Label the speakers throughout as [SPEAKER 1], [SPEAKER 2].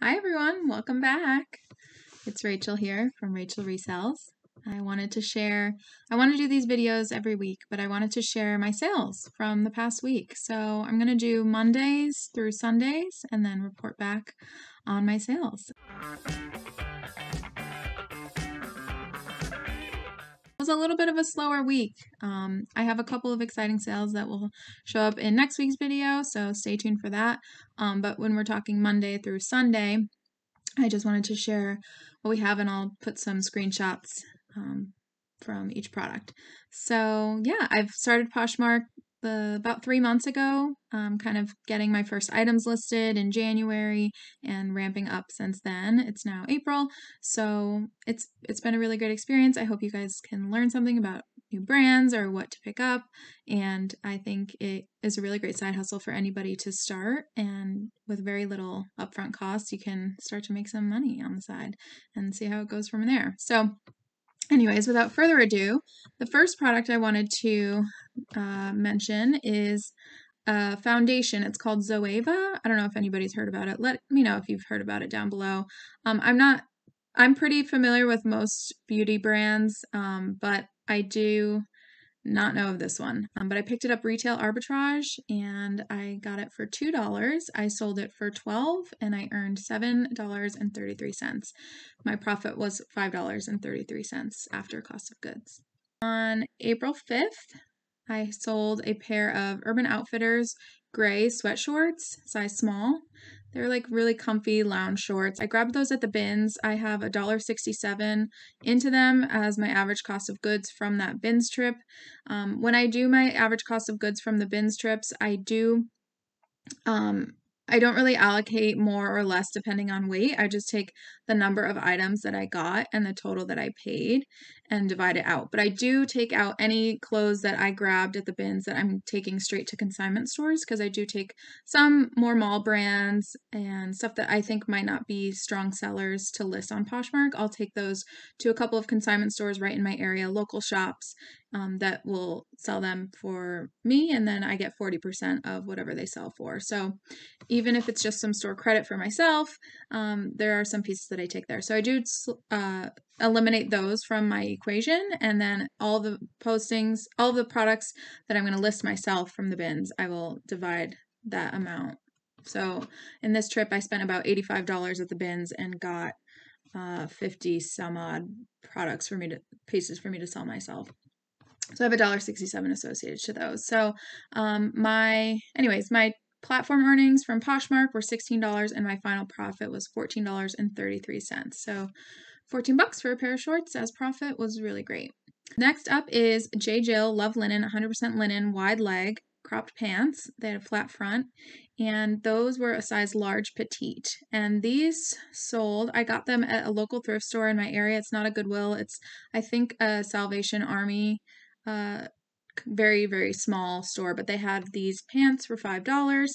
[SPEAKER 1] Hi everyone, welcome back. It's Rachel here from Rachel Resells. I want to do these videos every week, but I wanted to share my sales from the past week. So I'm going to do Mondays through Sundays and then report back on my sales. It was a little bit of a slower week. I have a couple of exciting sales that will show up in next week's video, so stay tuned for that. But when we're talking Monday through Sunday, I just wanted to share what we have, and I'll put some screenshots from each product. So yeah, I've started Poshmark about 3 months ago, kind of getting my first items listed in January and ramping up since then. It's now April, so it's been a really great experience. I hope you guys can learn something about new brands or what to pick up, and I think it is a really great side hustle for anybody to start, and with very little upfront costs you can start to make some money on the side and see how it goes from there. So anyways, without further ado, the first product I wanted to mention is a foundation. It's called Zoeva. I don't know if anybody's heard about it. Let me know if you've heard about it down below. I'm pretty familiar with most beauty brands, but I do not know of this one. But I picked it up retail arbitrage and I got it for $2. I sold it for $12 and I earned $7.33. My profit was $5.33 after cost of goods. On April 5th, I sold a pair of Urban Outfitters gray sweatshorts, size small. They're like really comfy lounge shorts. I grabbed those at the bins. I have $1.67 into them as my average cost of goods from that bins trip. When I do my average cost of goods from the bins trips, I don't really allocate more or less depending on weight. I just take the number of items that I got and the total that I paid and divide it out. But I do take out any clothes that I grabbed at the bins that I'm taking straight to consignment stores, because I do take some more mall brands and stuff that I think might not be strong sellers to list on Poshmark. I'll take those to a couple of consignment stores right in my area, local shops, that will sell them for me, and then I get 40% of whatever they sell for. So even if it's just some store credit for myself, there are some pieces that I take there. So I do eliminate those from my equation, and then all the postings, all the products that I'm going to list myself from the bins, I will divide that amount. So in this trip, I spent about $85 at the bins and got 50 some odd pieces for me to sell myself. So I have $1.67 associated to those. So my platform earnings from Poshmark were $16 and my final profit was $14.33. So $14 for a pair of shorts as profit was really great. Next up is J. Jill Love Linen, 100% linen, wide leg, cropped pants. They had a flat front, and those were a size large petite. And these sold, I got them at a local thrift store in my area. It's not a Goodwill. It's, I think, a Salvation Army, very, very small store, but they had these pants for $5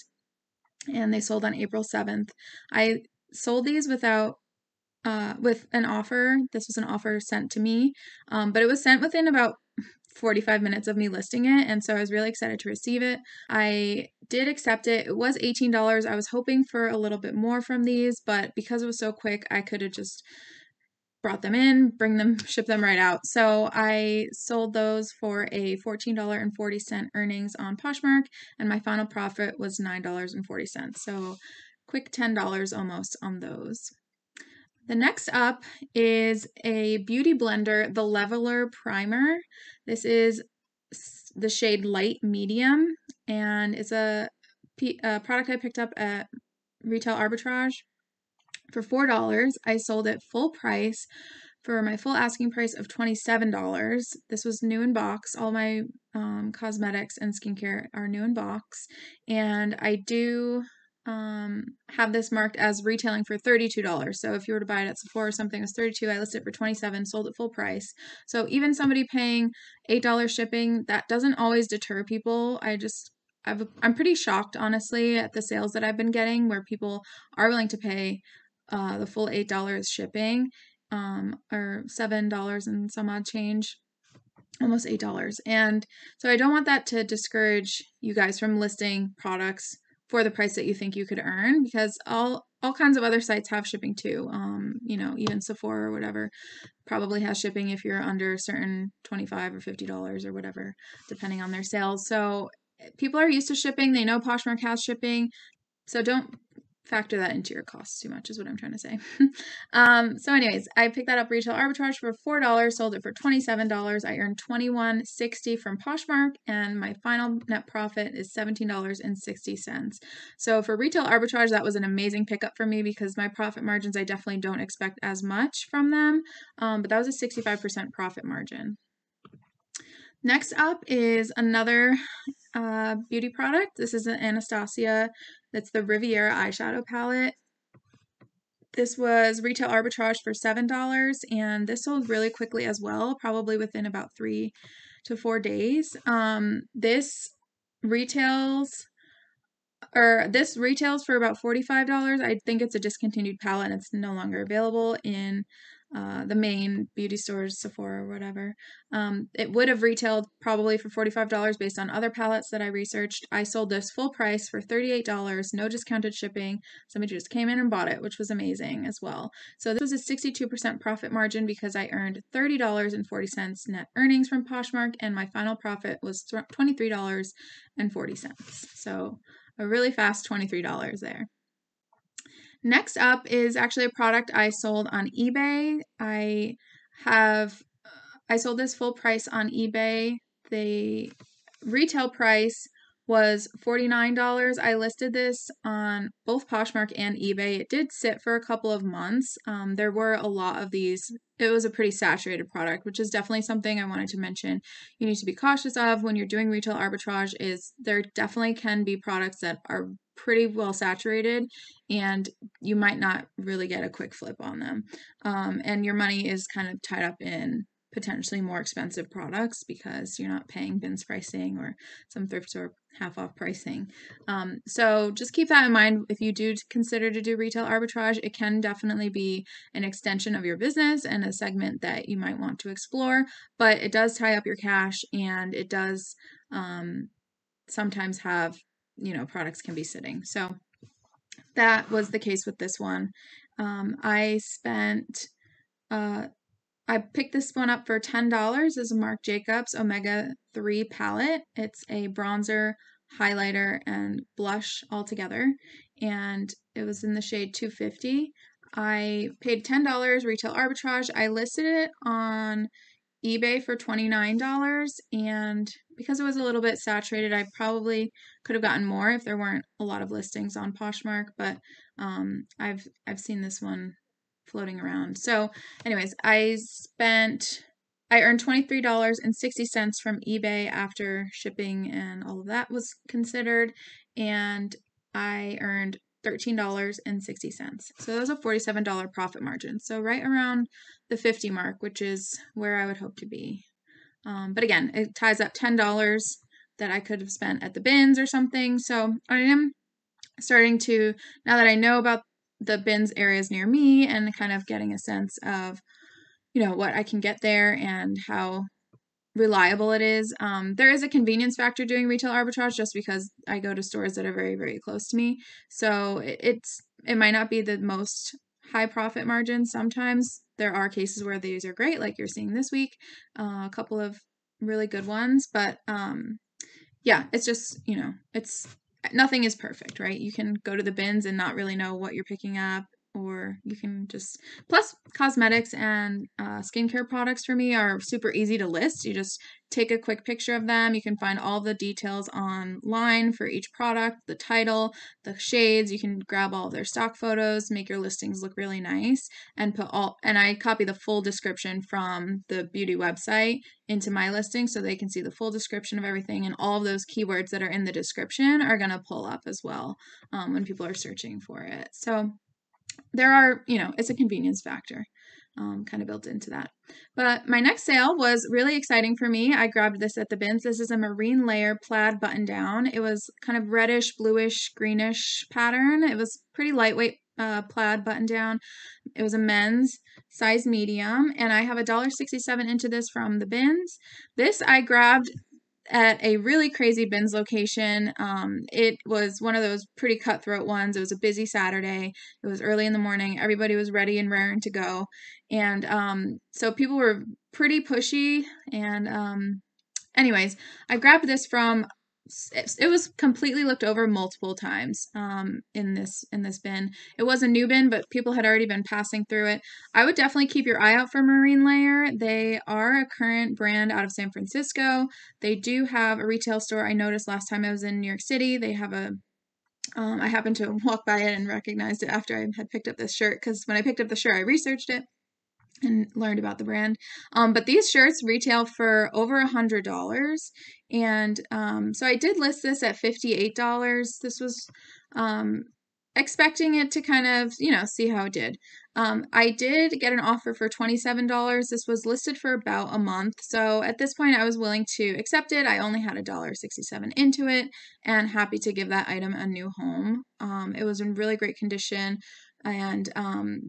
[SPEAKER 1] and they sold on April 7th. I sold these with an offer. This was an offer sent to me, but it was sent within about 45 minutes of me listing it, and so I was really excited to receive it. I did accept it. It was $18. I was hoping for a little bit more from these, but because it was so quick, I could have just brought them in, ship them right out. So I sold those for a $14.40 earnings on Poshmark, and my final profit was $9.40. So quick $10 almost on those. The next up is a beauty blender, the Leveler Primer. This is the shade Light Medium, and it's a product I picked up at Retail Arbitrage for $4. I sold it full price for my full asking price of $27. This was new in box. All my cosmetics and skincare are new in box, and I do have this marked as retailing for $32. So if you were to buy it at Sephora or something, it was $32. I listed it for $27, sold it full price. So even somebody paying $8 shipping, that doesn't always deter people. I'm pretty shocked, honestly, at the sales that I've been getting where people are willing to pay the full $8 shipping, or $7 and some odd change, almost $8. And so I don't want that to discourage you guys from listing products for the price that you think you could earn, because all kinds of other sites have shipping too. You know, even Sephora or whatever probably has shipping if you're under a certain $25 or $50 or whatever, depending on their sales. So people are used to shipping. They know Poshmark has shipping. So don't factor that into your costs too much is what I'm trying to say. So anyways, I picked that up retail arbitrage for $4, sold it for $27. I earned $21.60 from Poshmark, and my final net profit is $17.60. So for retail arbitrage, that was an amazing pickup for me because my profit margins, I definitely don't expect as much from them, but that was a 65% profit margin. Next up is another beauty product. This is an Anastasia. It's the Riviera eyeshadow palette. This was retail arbitrage for $7, and this sold really quickly as well, probably within about 3 to 4 days. This retails for about $45. I think it's a discontinued palette and it's no longer available in the main beauty stores, Sephora or whatever. It would have retailed probably for $45 based on other palettes that I researched. I sold this full price for $38, no discounted shipping. Somebody just came in and bought it, which was amazing as well. So this was a 62% profit margin because I earned $30.40 net earnings from Poshmark, and my final profit was $23.40. So a really fast $23 there. Next up is actually a product I sold on eBay. I sold this full price on eBay. The retail price was $49. I listed this on both Poshmark and eBay. It did sit for a couple of months. There were a lot of these. It was a pretty saturated product, which is definitely something I wanted to mention. You need to be cautious of when you're doing retail arbitrage is there definitely can be products that are pretty well saturated and you might not really get a quick flip on them. And your money is kind of tied up in potentially more expensive products because you're not paying bins pricing or some thrift store half off pricing. So just keep that in mind if you do consider to do retail arbitrage. It can definitely be an extension of your business and a segment that you might want to explore, but it does tie up your cash and it does sometimes have, you know, products can be sitting. So that was the case with this one. I picked this one up for $10. It's a Marc Jacobs Omega 3 palette. It's a bronzer, highlighter, and blush all together. And it was in the shade 250. I paid $10 retail arbitrage. I listed it on eBay for $29, and because it was a little bit saturated, I probably could have gotten more if there weren't a lot of listings on Poshmark, but I've seen this one floating around. So anyways, I earned $23.60 from eBay after shipping and all of that was considered, and I earned $13.60. So that was a $47 profit margin. So right around the 50 mark, which is where I would hope to be. But again, it ties up $10 that I could have spent at the bins or something. So I am starting to, now that I know about the bins areas near me and kind of getting a sense of, you know, what I can get there and how reliable it is. There is a convenience factor doing retail arbitrage just because I go to stores that are very, very close to me. So it might not be the most high profit margin. Sometimes there are cases where these are great, like you're seeing this week, a couple of really good ones. But yeah, it's just, you know, nothing is perfect, right? You can go to the bins and not really know what you're picking up, or you can just, plus cosmetics and skincare products for me are super easy to list. You just take a quick picture of them. You can find all the details online for each product, the title, the shades. You can grab all of their stock photos, make your listings look really nice, and and I copy the full description from the beauty website into my listing so they can see the full description of everything, and all of those keywords that are in the description are going to pull up as well when people are searching for it. So there are, you know, it's a convenience factor kind of built into that. But my next sale was really exciting for me. I grabbed this at the bins. This is a marine layer plaid button down. It was kind of reddish, bluish, greenish pattern. It was pretty lightweight plaid button down. It was a men's size medium, and I have $1.67 into this from the bins. This I grabbed at a really crazy bins location. It was one of those pretty cutthroat ones. It was a busy Saturday. It was early in the morning. Everybody was ready and raring to go. And so people were pretty pushy. And anyways, I grabbed this from, it was completely looked over multiple times in this bin. It was a new bin, but people had already been passing through it. I would definitely keep your eye out for Marine Layer. They are a current brand out of San Francisco. They do have a retail store. I noticed last time I was in New York City, they have a I happened to walk by it and recognized it after I had picked up this shirt, because when I picked up the shirt, I researched it and learned about the brand. But these shirts retail for over $100. And so I did list this at $58. This was expecting it to kind of, see how it did. I did get an offer for $27. This was listed for about a month. So at this point, I was willing to accept it. I only had $1.67 into it and happy to give that item a new home. It was in really great condition, and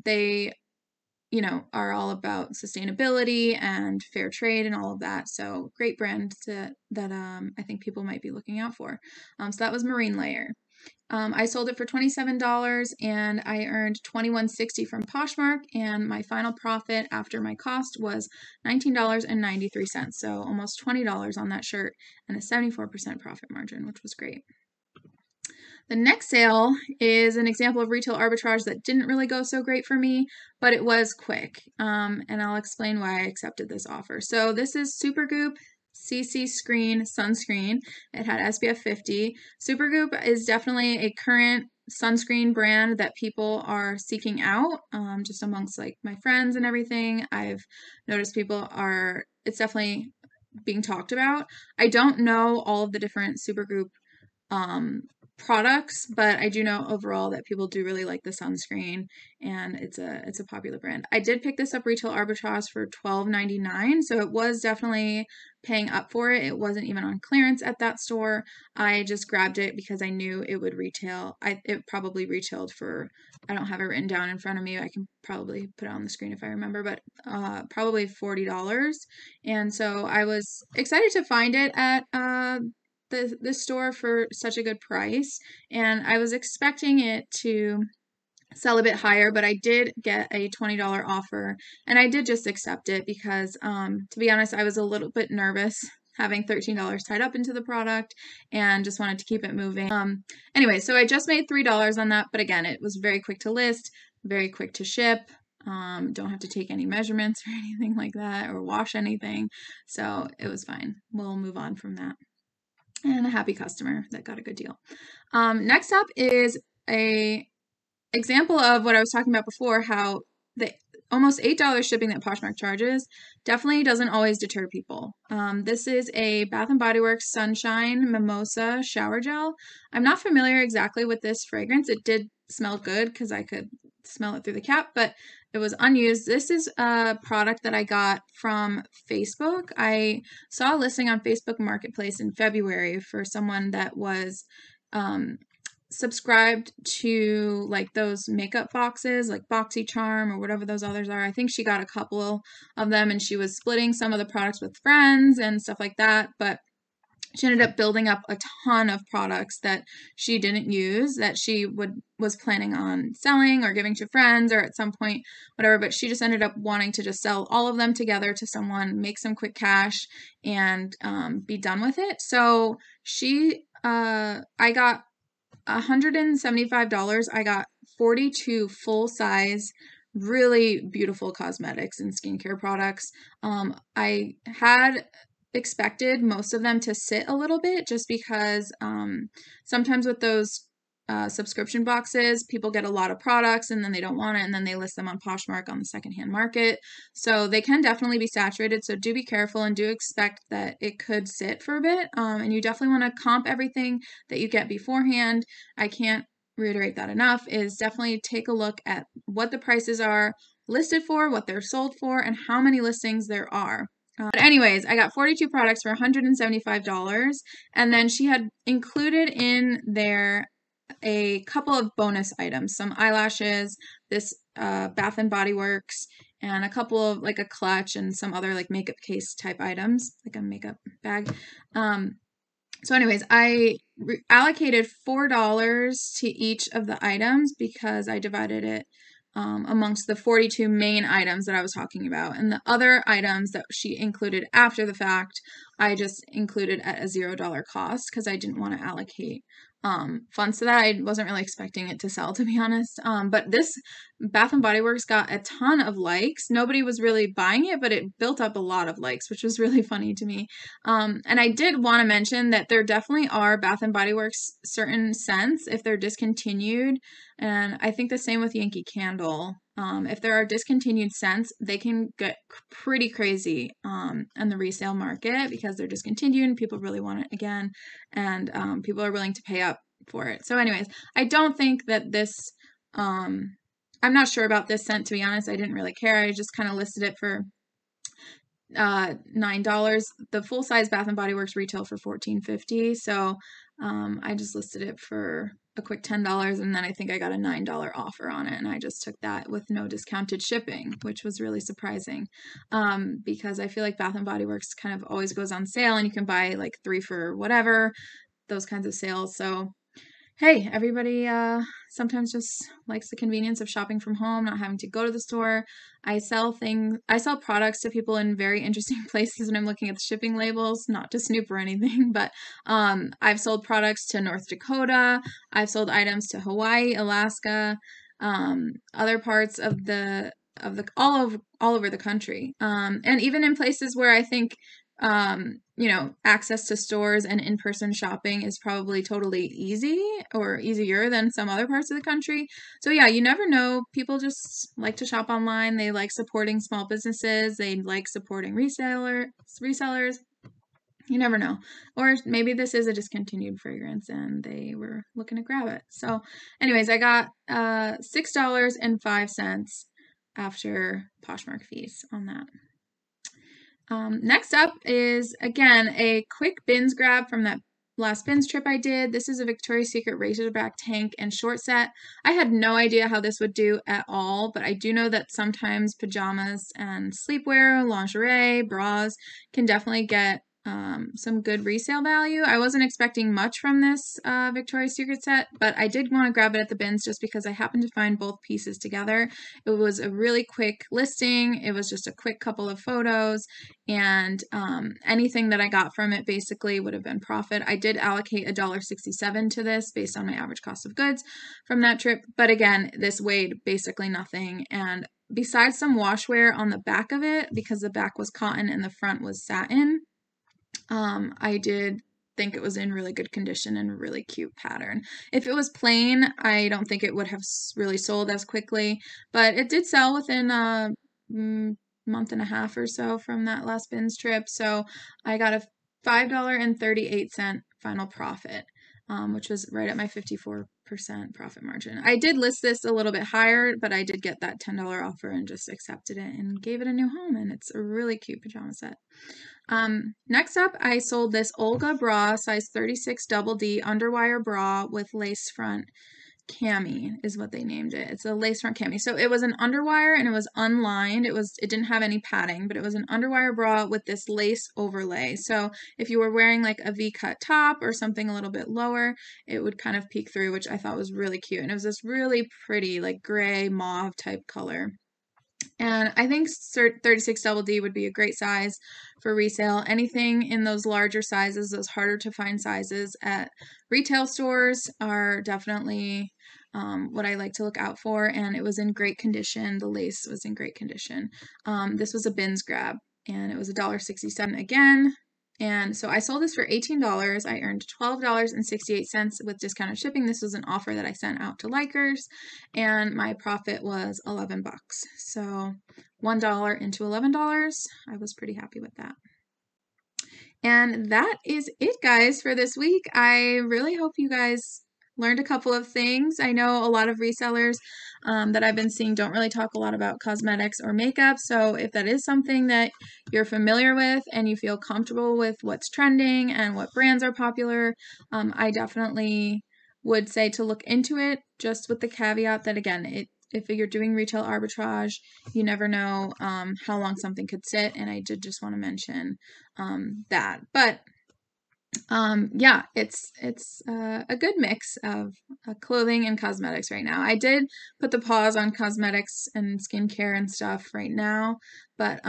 [SPEAKER 1] they are all about sustainability and fair trade and all of that. So great brand that I think people might be looking out for. So that was Marine Layer. I sold it for $27 and I earned $21.60 from Poshmark, and my final profit after my cost was $19.93. So almost $20 on that shirt and a 74% profit margin, which was great. The next sale is an example of retail arbitrage that didn't really go so great for me, but it was quick. And I'll explain why I accepted this offer. So this is Supergoop CC Screen Sunscreen. It had SPF 50. Supergoop is definitely a current sunscreen brand that people are seeking out, just amongst like my friends and everything. I've noticed it's definitely being talked about. I don't know all of the different Supergoop products, but I do know overall that people do really like the sunscreen, and it's a popular brand. I did pick this up retail arbitrage for $12.99, so it was definitely paying up for it. It wasn't even on clearance at that store. I just grabbed it because I knew it would retail. It probably retailed for, I don't have it written down in front of me. I can probably put it on the screen if I remember, but probably $40. And so I was excited to find it at the store for such a good price, and I was expecting it to sell a bit higher, but I did get a $20 offer, and I did just accept it because to be honest, I was a little bit nervous having $13 tied up into the product and just wanted to keep it moving. Anyway, so I just made $3 on that, but again, it was very quick to list, very quick to ship. Don't have to take any measurements or anything like that or wash anything, so it was fine. We'll move on from that. And a happy customer that got a good deal. Next up is a example of what I was talking about before, how the almost $8 shipping that Poshmark charges definitely doesn't always deter people. This is a Bath & Body Works Sunshine Mimosa Shower Gel. I'm not familiar exactly with this fragrance. It did smell good because I could smell it through the cap, but it was unused. This is a product that I got from Facebook. I saw a listing on Facebook Marketplace in February for someone that was subscribed to like those makeup boxes, like BoxyCharm or whatever those others are. I think she got a couple of them, and she was splitting some of the products with friends and stuff like that, but she ended up building up a ton of products that she didn't use, that she was planning on selling or giving to friends or at some point, whatever. But she just ended up wanting to just sell all of them together to someone, make some quick cash, and be done with it. So I got $175. I got 42 full-size, really beautiful cosmetics and skincare products. I had expected most of them to sit a little bit just because sometimes with those subscription boxes, people get a lot of products and then they don't want it, and then they list them on Poshmark on the secondhand market. So they can definitely be saturated. So do be careful and do expect that it could sit for a bit. And you definitely want to comp everything that you get beforehand. I can't reiterate that enough, is definitely take a look at what the prices are listed for, what they're sold for, and how many listings there are. But anyways, I got 42 products for $175, and then she had included in there a couple of bonus items, some eyelashes, this Bath & Body Works, and a couple of like a clutch and some other like makeup case type items, like a makeup bag. So anyways, I allocated $4 to each of the items because I divided it amongst the 42 main items that I was talking about. And the other items that she included after the fact, I just included at a $0 cost because I didn't want to allocate funds to that. I wasn't really expecting it to sell, to be honest. But this Bath and Body Works got a ton of likes. Nobody was really buying it, but it built up a lot of likes, which was really funny to me. And I did want to mention that there definitely are Bath and Body Works certain scents if they're discontinued. And I think the same with Yankee Candle. If there are discontinued scents, they can get pretty crazy in the resale market because they're discontinued and people really want it again, and people are willing to pay up for it. So anyways, I don't think that this, I'm not sure about this scent, to be honest. I didn't really care. I just kind of listed it for $9. The full size Bath and Body Works retail for $14.50. So I just listed it for a quick $10, and then I think I got a $9 offer on it, and I just took that with no discounted shipping, which was really surprising because I feel like Bath and Body Works kind of always goes on sale, and you can buy like 3 for whatever, those kinds of sales. So hey, everybody sometimes just likes the convenience of shopping from home, not having to go to the store. I sell products to people in very interesting places when I'm looking at the shipping labels, not to snoop or anything, but I've sold products to North Dakota. I've sold items to Hawaii, Alaska, other parts of all over the country. And even in places where I think access to stores and in-person shopping is probably totally easy or easier than some other parts of the country. So yeah, you never know. People just like to shop online. They like supporting small businesses. They like supporting resellers. You never know. Or maybe this is a discontinued fragrance and they were looking to grab it. So anyways, I got $6.05 after Poshmark fees on that. Next up is, again, a quick bins grab from that last bins trip I did. This is a Victoria's Secret Razorback tank and short set. I had no idea how this would do at all, but I do know that sometimes pajamas and sleepwear, lingerie, bras can definitely get some good resale value. I wasn't expecting much from this Victoria's Secret set, but I did want to grab it at the bins just because I happened to find both pieces together. It was a really quick listing. It was just a quick couple of photos, and anything that I got from it basically would have been profit. I did allocate $1.67 to this based on my average cost of goods from that trip, but again, this weighed basically nothing, and besides some wash wear on the back of it, because the back was cotton and the front was satin, I did think it was in really good condition and a really cute pattern. If it was plain, I don't think it would have really sold as quickly, but it did sell within a month and a half or so from that last bins trip. So I got a $5.38 final profit, which was right at my 54% profit margin. I did list this a little bit higher, but I did get that $10 offer and just accepted it and gave it a new home, and it's a really cute pajama set. Next up, I sold this Olga bra, size 36 double D underwire bra with lace front cami is what they named it. It's a lace front cami. So it was an underwire and it was unlined. It didn't have any padding, but it was an underwire bra with this lace overlay. So if you were wearing like a V-cut top or something a little bit lower, it would kind of peek through, which I thought was really cute. And it was this really pretty like gray mauve type color. And I think 36 double D would be a great size for resale. Anything in those larger sizes, those harder to find sizes at retail stores, are definitely what I like to look out for. And it was in great condition. The lace was in great condition. This was a bins grab, and it was $1.67 again. And so I sold this for $18. I earned $12.68 with discounted shipping. This was an offer that I sent out to likers, and my profit was $11. So $1 into $11. I was pretty happy with that. And that is it, guys, for this week. I really hope you guys learned a couple of things. I know a lot of resellers that I've been seeing don't really talk a lot about cosmetics or makeup. So if that is something that you're familiar with and you feel comfortable with what's trending and what brands are popular, I definitely would say to look into it, just with the caveat that, again, if you're doing retail arbitrage, you never know how long something could sit, and I did just want to mention that. But yeah, it's a good mix of clothing and cosmetics right now. I did put the pause on cosmetics and skincare and stuff right now, but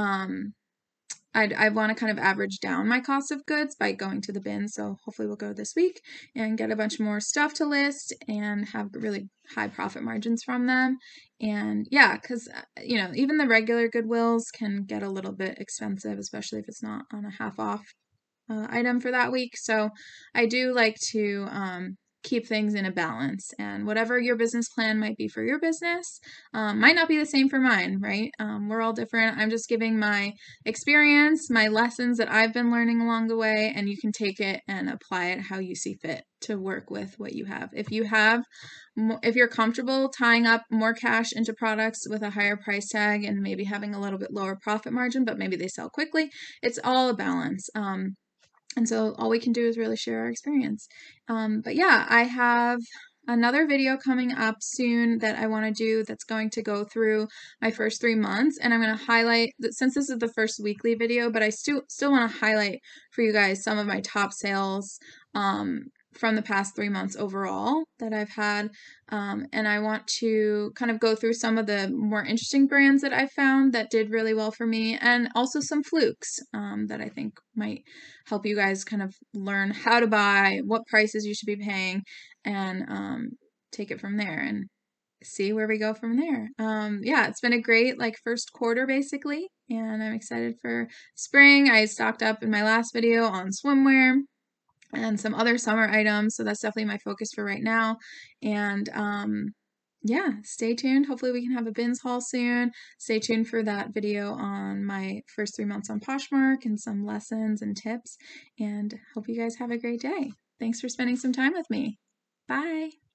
[SPEAKER 1] I want to kind of average down my cost of goods by going to the bin. So hopefully we'll go this week and get a bunch more stuff to list and have really high profit margins from them. And yeah, because even the regular Goodwills can get a little bit expensive, especially if it's not on a half off item for that week. So I do like to keep things in a balance, and whatever your business plan might be for your business might not be the same for mine, right? We're all different. I'm just giving my experience, my lessons that I've been learning along the way, and you can take it and apply it how you see fit to work with what you have. If you're comfortable tying up more cash into products with a higher price tag and maybe having a little bit lower profit margin, but maybe they sell quickly, it's all a balance. And so all we can do is really share our experience. But yeah, I have another video coming up soon that I want to do that's going to go through my first 3 months. And I'm going to highlight, since this is the first weekly video, but I still want to highlight for you guys some of my top sales from the past 3 months overall that I've had. And I want to kind of go through some of the more interesting brands that I found that did really well for me, and also some flukes that I think might help you guys kind of learn how to buy, what prices you should be paying, and take it from there and see where we go from there. Yeah, it's been a great first quarter basically, and I'm excited for spring. I stocked up in my last video on swimwear and some other summer items, so that's definitely my focus for right now. And yeah, stay tuned. Hopefully we can have a bins haul soon. Stay tuned for that video on my first 3 months on Poshmark and some lessons and tips, and hope you guys have a great day. Thanks for spending some time with me. Bye.